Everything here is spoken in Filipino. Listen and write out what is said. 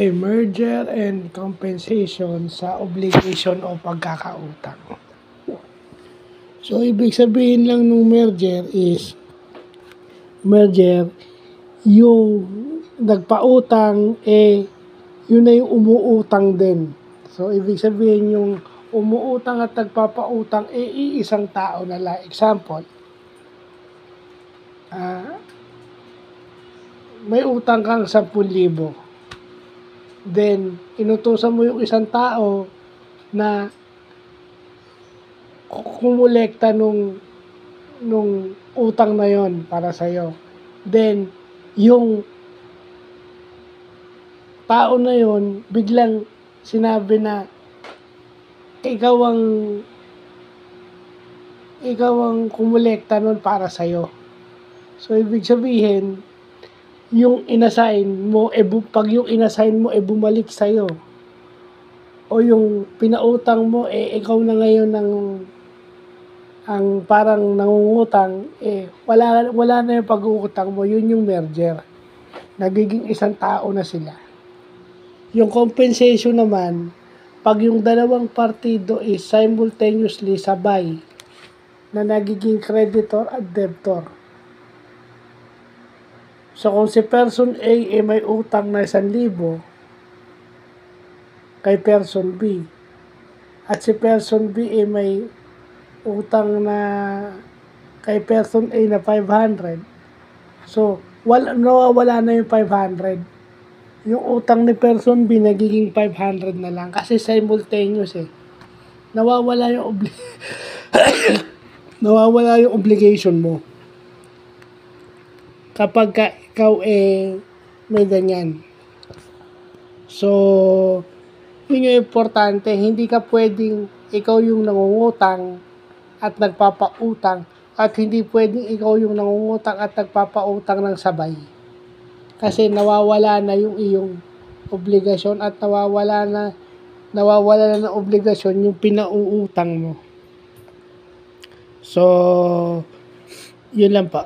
ay merger and compensation sa obligation o pagkakautang. So, ibig sabihin lang ng merger, yung nagpautang, yun na yung umuutang din. So, ibig sabihin yung umuutang at nagpapautang, iisang tao na lang. Example, may utang kang 10,000. Then, inutusan mo yung isang tao na kumolekta nung utang na yon para sa'yo. Then, yung tao na yon biglang sinabi na ikaw ang kumolekta nun para sa'yo. So, ibig sabihin, yung inassign mo, pag yung inassign mo, bumalik sa'yo. O yung pinautang mo, ikaw na ngayon ang parang nangungutang, wala na yung pag-uutang mo, yun yung merger. Nagiging isang tao na sila. Yung compensation naman, pag yung dalawang partido is simultaneously sabay na nagiging creditor at debtor. So, kung si person A may utang na 1,000 kay person B, at si person B may utang na kay person A na 500, so, nawawala na yung 500. Yung utang ni person B nagiging 500 na lang kasi simultaneous Nawawala yung nawawala yung obligation mo kapag ikaw may ganyan. So, yun yung importante. Hindi ka pwedeng ikaw yung nangungutang at nagpapautang, at hindi pwedeng ikaw yung nangungutang at nagpapautang ng sabay. Kasi nawawala na yung iyong obligasyon at nawawala na ng obligasyon yung pinauutang mo. So, yun lang pa.